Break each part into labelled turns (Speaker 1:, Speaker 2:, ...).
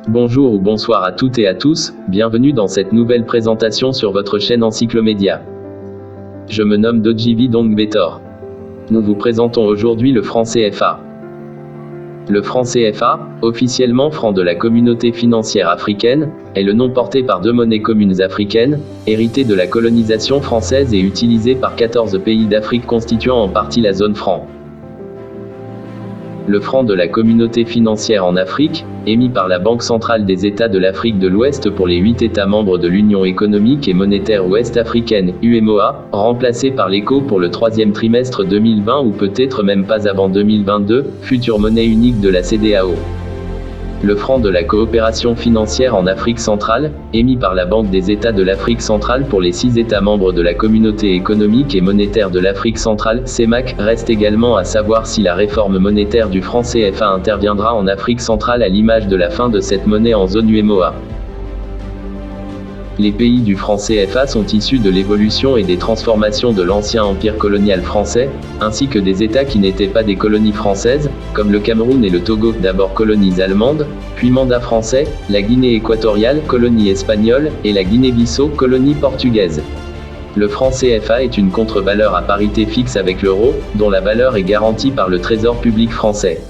Speaker 1: Bonjour ou bonsoir à toutes et à tous, bienvenue dans cette nouvelle présentation sur votre chaîne Encyclomédia. Je me nomme Dodjivi Dongbetor. Nous vous présentons aujourd'hui le franc CFA. Le franc CFA, officiellement franc de la Communauté financière africaine, est le nom porté par deux monnaies communes africaines, héritées de la colonisation française et utilisées par 14 pays d'Afrique constituant en partie la zone franc. Le franc de la Communauté financière en Afrique, émis par la Banque centrale des États de l'Afrique de l'Ouest pour les 8 États membres de l'Union économique et monétaire ouest-africaine, UEMOA, remplacé par l'ECO pour le troisième trimestre 2020 ou peut-être même pas avant 2022, future monnaie unique de la CEDEAO. Le franc de la coopération financière en Afrique centrale, émis par la Banque des États de l'Afrique centrale pour les 6 États membres de la Communauté économique et monétaire de l'Afrique centrale, CEMAC, reste également à savoir si la réforme monétaire du franc CFA interviendra en Afrique centrale à l'image de la fin de cette monnaie en zone UEMOA. Les pays du franc CFA sont issus de l'évolution et des transformations de l'ancien empire colonial français, ainsi que des États qui n'étaient pas des colonies françaises, comme le Cameroun et le Togo, d'abord colonies allemandes, puis mandat français, la Guinée équatoriale, colonie espagnole, et la Guinée-Bissau, colonie portugaise. Le franc CFA est une contre-valeur à parité fixe avec l'euro, dont la valeur est garantie par le Trésor public français.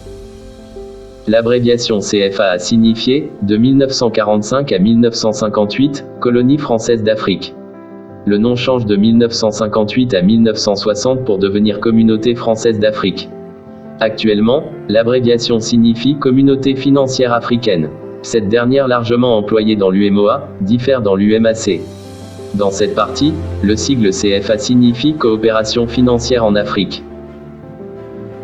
Speaker 1: L'abréviation CFA a signifié, de 1945 à 1958, colonie française d'Afrique. Le nom change de 1958 à 1960 pour devenir Communauté française d'Afrique. Actuellement, l'abréviation signifie Communauté financière africaine. Cette dernière, largement employée dans l'UEMOA, diffère dans l'UMAC. Dans cette partie, le sigle CFA signifie Coopération financière en Afrique.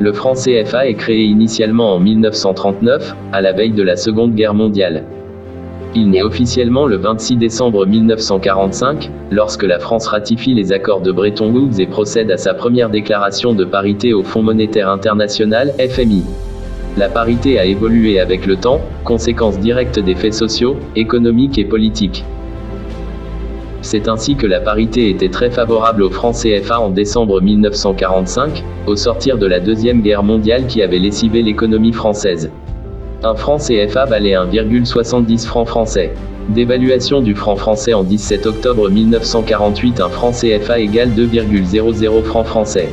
Speaker 1: Le franc CFA est créé initialement en 1939, à la veille de la Seconde Guerre mondiale. Il naît officiellement le 26 décembre 1945, lorsque la France ratifie les accords de Bretton Woods et procède à sa première déclaration de parité au Fonds monétaire international, FMI. La parité a évolué avec le temps, conséquence directe des faits sociaux, économiques et politiques. C'est ainsi que la parité était très favorable au franc CFA en décembre 1945, au sortir de la Deuxième Guerre mondiale qui avait lessivé l'économie française. Un franc CFA valait 1,70 francs français. Dévaluation du franc français en 17 octobre 1948, un franc CFA égale 2,00 francs français.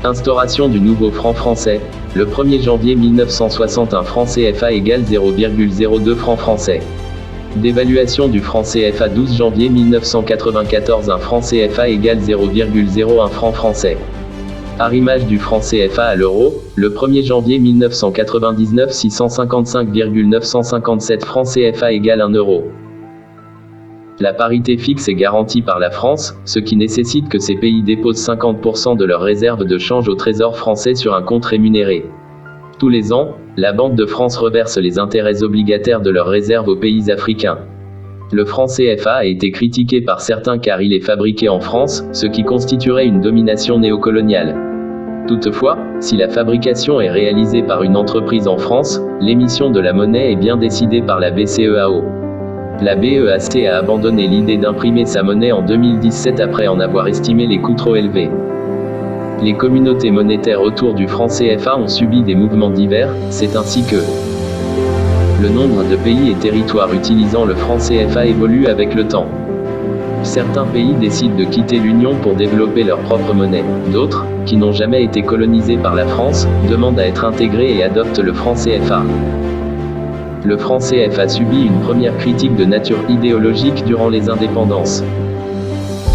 Speaker 1: Instauration du nouveau franc français. Le 1er janvier 1960, un franc CFA égale 0,02 francs français. Dévaluation du franc CFA 12 janvier 1994, un franc CFA égale 0,01 franc français. Arrimage du franc CFA à l'euro, le 1er janvier 1999, 655,957 francs CFA égale 1 euro. La parité fixe est garantie par la France, ce qui nécessite que ces pays déposent 50% de leurs réserves de change au Trésor français sur un compte rémunéré. Tous les ans, la Banque de France reverse les intérêts obligataires de leurs réserves aux pays africains. Le franc CFA a été critiqué par certains car il est fabriqué en France, ce qui constituerait une domination néocoloniale. Toutefois, si la fabrication est réalisée par une entreprise en France, l'émission de la monnaie est bien décidée par la BCEAO. La BEAC a abandonné l'idée d'imprimer sa monnaie en 2017 après en avoir estimé les coûts trop élevés. Les communautés monétaires autour du franc CFA ont subi des mouvements divers, c'est ainsi que le nombre de pays et territoires utilisant le franc CFA évolue avec le temps. Certains pays décident de quitter l'Union pour développer leur propre monnaie. D'autres, qui n'ont jamais été colonisés par la France, demandent à être intégrés et adoptent le franc CFA. Le franc CFA subit une première critique de nature idéologique durant les indépendances.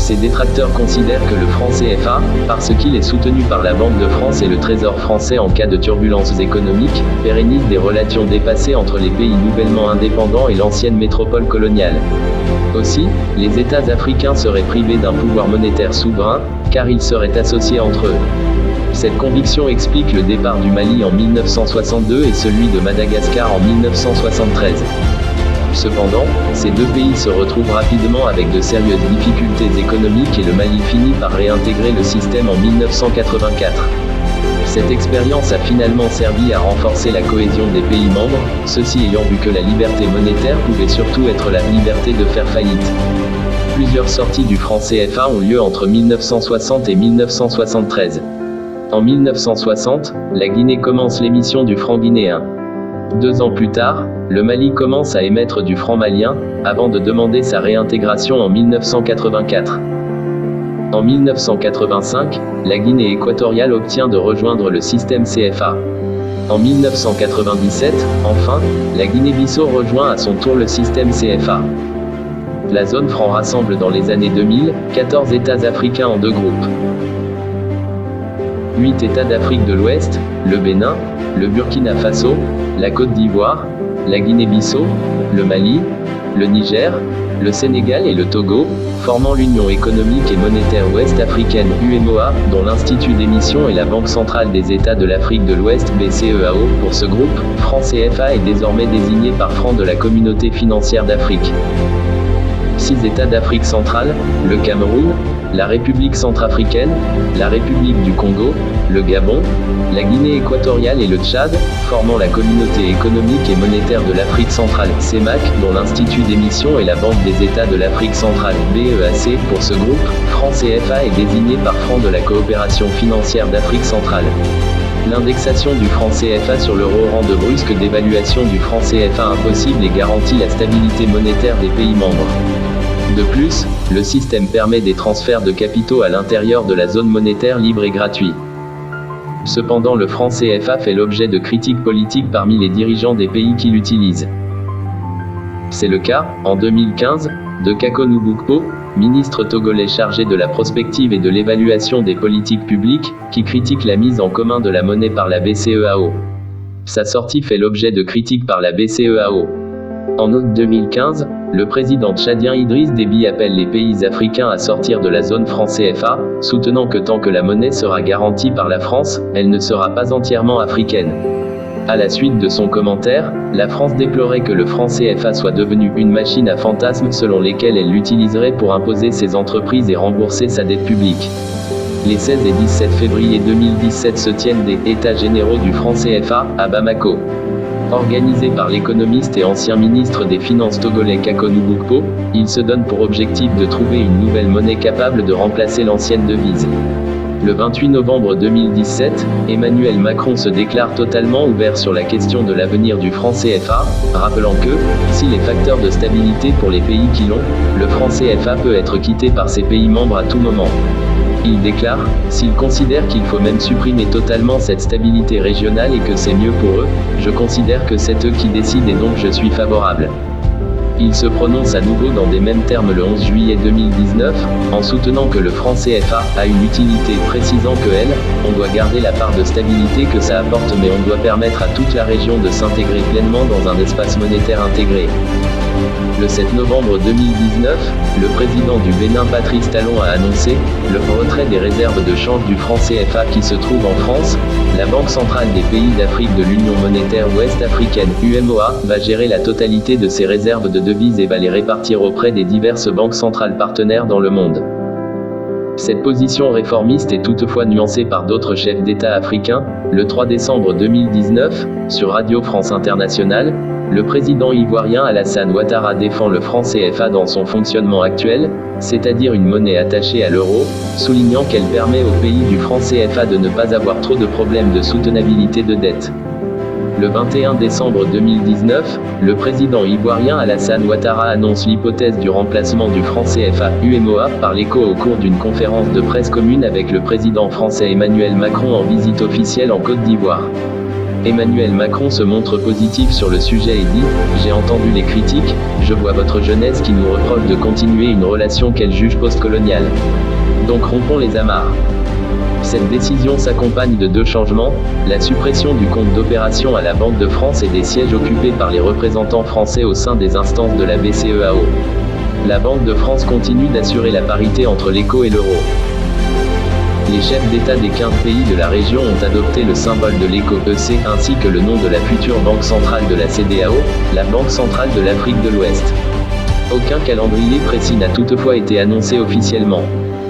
Speaker 1: Ces détracteurs considèrent que le franc CFA, parce qu'il est soutenu par la Banque de France et le Trésor français en cas de turbulences économiques, pérennise des relations dépassées entre les pays nouvellement indépendants et l'ancienne métropole coloniale. Aussi, les États africains seraient privés d'un pouvoir monétaire souverain, car ils seraient associés entre eux. Cette conviction explique le départ du Mali en 1962 et celui de Madagascar en 1973. Cependant, ces deux pays se retrouvent rapidement avec de sérieuses difficultés économiques et le Mali finit par réintégrer le système en 1984. Cette expérience a finalement servi à renforcer la cohésion des pays membres, ceux-ci ayant vu que la liberté monétaire pouvait surtout être la liberté de faire faillite. Plusieurs sorties du franc CFA ont lieu entre 1960 et 1973. En 1960, la Guinée commence l'émission du franc guinéen. 2 ans plus tard, le Mali commence à émettre du franc malien, avant de demander sa réintégration en 1984. En 1985, la Guinée équatoriale obtient de rejoindre le système CFA. En 1997, enfin, la Guinée-Bissau rejoint à son tour le système CFA. La zone franc rassemble dans les années 2000, 14 États africains en 2 groupes. 8 États d'Afrique de l'Ouest, le Bénin, le Burkina Faso, la Côte d'Ivoire, la Guinée-Bissau, le Mali, le Niger, le Sénégal et le Togo, formant l'Union économique et monétaire ouest-africaine UEMOA, dont l'Institut d'émission est la Banque centrale des États de l'Afrique de l'Ouest BCEAO. Pour ce groupe, franc CFA est désormais désigné par franc de la Communauté financière d'Afrique. 6 États d'Afrique centrale, le Cameroun, la République centrafricaine, la République du Congo, le Gabon, la Guinée équatoriale et le Tchad, formant la Communauté économique et monétaire de l'Afrique centrale, CEMAC, dont l'Institut d'émission est la Banque des États de l'Afrique centrale, BEAC. Pour ce groupe, franc CFA est désigné par franc de la coopération financière d'Afrique centrale. L'indexation du franc CFA sur l'euro rend de brusques dévaluations du franc CFA impossibles et garantit la stabilité monétaire des pays membres. De plus, le système permet des transferts de capitaux à l'intérieur de la zone monétaire libre et gratuit. Cependant, le franc CFA fait l'objet de critiques politiques parmi les dirigeants des pays qui l'utilisent. C'est le cas, en 2015, de Kakonou Boukpo, ministre togolais chargé de la prospective et de l'évaluation des politiques publiques, qui critique la mise en commun de la monnaie par la BCEAO. Sa sortie fait l'objet de critiques par la BCEAO. En août 2015, le président tchadien Idriss Déby appelle les pays africains à sortir de la zone franc CFA, soutenant que tant que la monnaie sera garantie par la France, elle ne sera pas entièrement africaine. À la suite de son commentaire, la France déplorait que le franc CFA soit devenu une machine à fantasmes selon lesquelles elle l'utiliserait pour imposer ses entreprises et rembourser sa dette publique. Les 16 et 17 février 2017 se tiennent des États généraux du franc CFA, à Bamako. Organisé par l'économiste et ancien ministre des Finances togolais Kakonou Boukpo, il se donne pour objectif de trouver une nouvelle monnaie capable de remplacer l'ancienne devise. Le 28 novembre 2017, Emmanuel Macron se déclare totalement ouvert sur la question de l'avenir du franc CFA, rappelant que, s'il est facteur de stabilité pour les pays qui l'ont, le franc CFA peut être quitté par ses pays membres à tout moment. Il déclare, s'ils considèrent qu'il faut même supprimer totalement cette stabilité régionale et que c'est mieux pour eux, je considère que c'est eux qui décident et donc je suis favorable. Il se prononce à nouveau dans des mêmes termes le 11 juillet 2019, en soutenant que le franc CFA a une utilité, précisant que on doit garder la part de stabilité que ça apporte mais on doit permettre à toute la région de s'intégrer pleinement dans un espace monétaire intégré. Le 7 novembre 2019, le président du Bénin Patrice Talon a annoncé le retrait des réserves de change du franc CFA qui se trouve en France. La Banque centrale des pays d'Afrique de l'Union monétaire ouest-africaine, UEMOA, va gérer la totalité de ces réserves de devises et va les répartir auprès des diverses banques centrales partenaires dans le monde. Cette position réformiste est toutefois nuancée par d'autres chefs d'État africains. Le 3 décembre 2019, sur Radio France Internationale, le président ivoirien Alassane Ouattara défend le franc CFA dans son fonctionnement actuel, c'est-à-dire une monnaie attachée à l'euro, soulignant qu'elle permet aux pays du franc CFA de ne pas avoir trop de problèmes de soutenabilité de dette. Le 21 décembre 2019, le président ivoirien Alassane Ouattara annonce l'hypothèse du remplacement du franc CFA UEMOA par l'ECO au cours d'une conférence de presse commune avec le président français Emmanuel Macron en visite officielle en Côte d'Ivoire. Emmanuel Macron se montre positif sur le sujet et dit « J'ai entendu les critiques, je vois votre jeunesse qui nous reproche de continuer une relation qu'elle juge postcoloniale. Donc rompons les amarres ». Cette décision s'accompagne de 2 changements, la suppression du compte d'opération à la Banque de France et des sièges occupés par les représentants français au sein des instances de la BCEAO. La Banque de France continue d'assurer la parité entre l'ECO et l'euro. Les chefs d'État des 15 pays de la région ont adopté le symbole de l'ECO-EC ainsi que le nom de la future banque centrale de la CEDEAO, la Banque centrale de l'Afrique de l'Ouest. Aucun calendrier précis n'a toutefois été annoncé officiellement.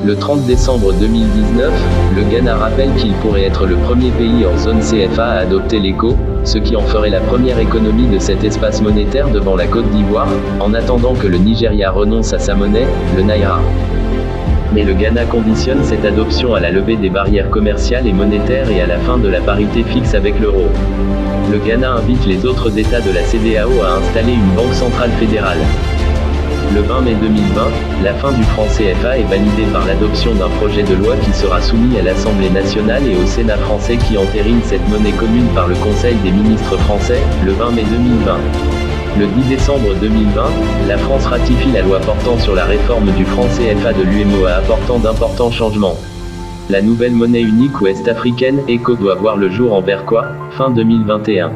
Speaker 1: Le 30 décembre 2019, le Ghana rappelle qu'il pourrait être le premier pays hors zone CFA à adopter l'ECO, ce qui en ferait la première économie de cet espace monétaire devant la Côte d'Ivoire, en attendant que le Nigeria renonce à sa monnaie, le Naira. Mais le Ghana conditionne cette adoption à la levée des barrières commerciales et monétaires et à la fin de la parité fixe avec l'euro. Le Ghana invite les autres États de la CEDEAO à installer une banque centrale fédérale. Le 20 mai 2020, la fin du franc CFA est validée par l'adoption d'un projet de loi qui sera soumis à l'Assemblée nationale et au Sénat français qui entérine cette monnaie commune par le Conseil des ministres français, le 20 mai 2020. Le 10 décembre 2020, la France ratifie la loi portant sur la réforme du franc CFA de l'UEMOA apportant d'importants changements. La nouvelle monnaie unique ouest-africaine, ECO, doit voir le jour en Berquois, fin 2021.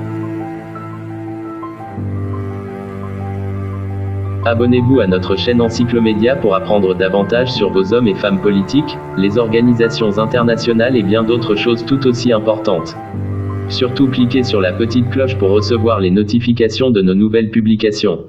Speaker 1: Abonnez-vous à notre chaîne Encyclomédia pour apprendre davantage sur vos hommes et femmes politiques, les organisations internationales et bien d'autres choses tout aussi importantes. Surtout cliquez sur la petite cloche pour recevoir les notifications de nos nouvelles publications.